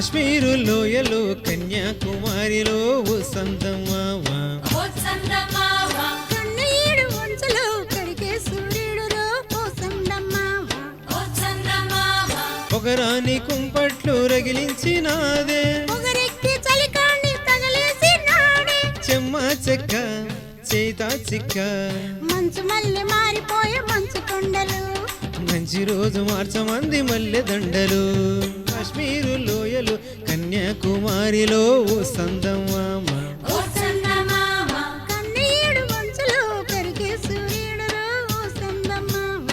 కాశ్మీరు లోయలో కన్యాకుమారిలో ఓ సందమామ కన్నీడు వంచలో కరిగే సూర్యుడులో ఓ సందమామ పొగరాని కుంపట్లు రగిలించినాదే పొగరెక్కి చలికాన్ని తగలేసినాడే చెమ్మ చెక్క చేతా చిక్క మంచు మల్లె మారిపోయే మంచు కొండలు మంచి రోజు మార్చమంది మల్లె దండలు కాశ్మీరు లోయలు కన్యాకుమారిలో ఓ సందమామ కన్నీడు వంచలో కరిగే సూర్యుడులో ఓ సందమామ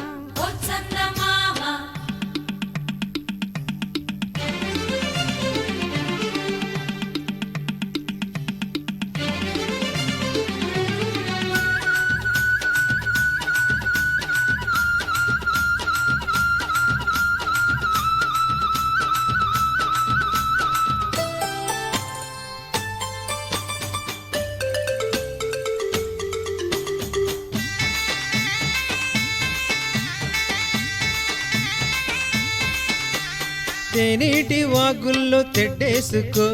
తేనీటి వాగుల్లో తెడ్డేసుకో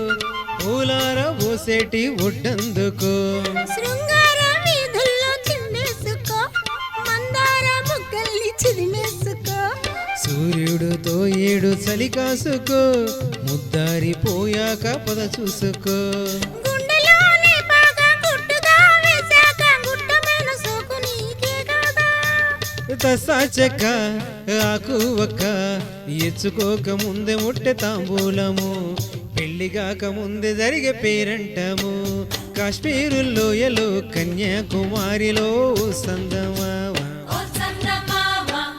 పూలార పోసేటి ఒడ్డందుకో శృంగార వీధుల్లో చిందేసుకో మందార ముగ్గల్ని చిదిమేసుకో సూర్యుడుతో ఏడు చలి కాసుకో ముద్దారిపోయాక పద చూసుకో గుండెలోనే బాగా గుట్టుగా వేశాక గుట్టమైన సోకు నీకే కదా తసా చెక్క ఆకు ఒక్క ఎచ్చుకోక ముందే ముట్టె తాంబూలము పెళ్లిగాక ముందే జరిగే పేరంటము కాశ్మీరు లోయలో కన్యాకుమారిలో ఓ సందమామ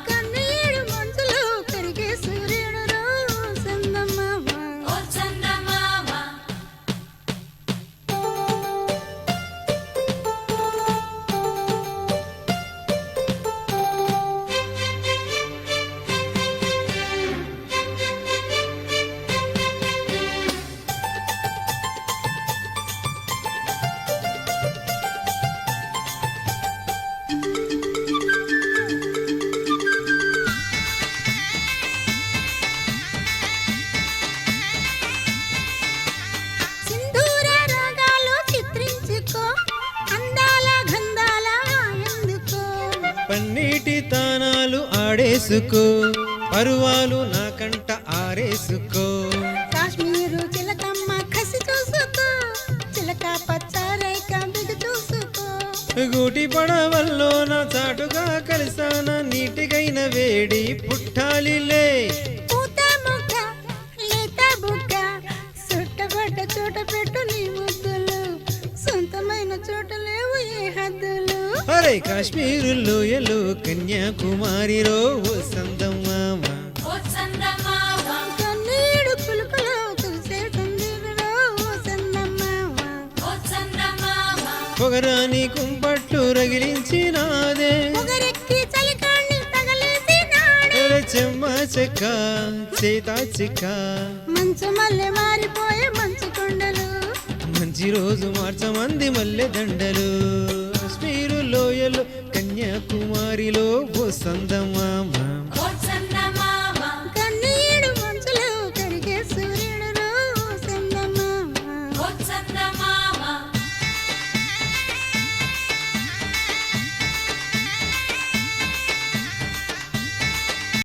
కన్నీడు మంచులో కరిగే సూర్యుడులో ఓ సందమామ సింధూర రాగాలు చిత్రించుకో అందాల గంధాల ఎందుకో పన్నీటి తానాలు ఆడేసుకో పరువాలు నాకంట ఆరేసుకో కాశ్మీరు చిలకమ్మ కసి చూసుకో చిలక పచ్చరేక బిగు చూసుకో గూటి పడవల్లో నా చాటుగా కలిసాన నీటిగైన వేడి పుట్టాలిలే పూత మొగ్గ లేత బుగ్గ చుట్టబడ్డ చోట పెట్టు నీ ముద్దులు సొంతమైన చోట లేవు ఏ హద్దులు అరే కాశ్మీరు లోయలో కన్యాకుమారిలో ఓ సందమామ కన్నీడు పులుకులో కురిసే సందీరులో ఓ సందమామ పొగరాని కుంపట్లు రగిలించినాదే పొగరెక్కి చలికాన్ని తగలేసినాడే అరే చెమ్మ చెక్క చేతా చిక్క మంచు మల్లె మారిపోయే మంచు కొండలు మంచి రోజు మార్చమంది మల్లె దండలు కాశ్మీరు లోయలో కన్యాకుమారిలో ఓ సందమామ కన్నీడు మంచులో కరిగే సూర్యుడులో ఓ సందమామ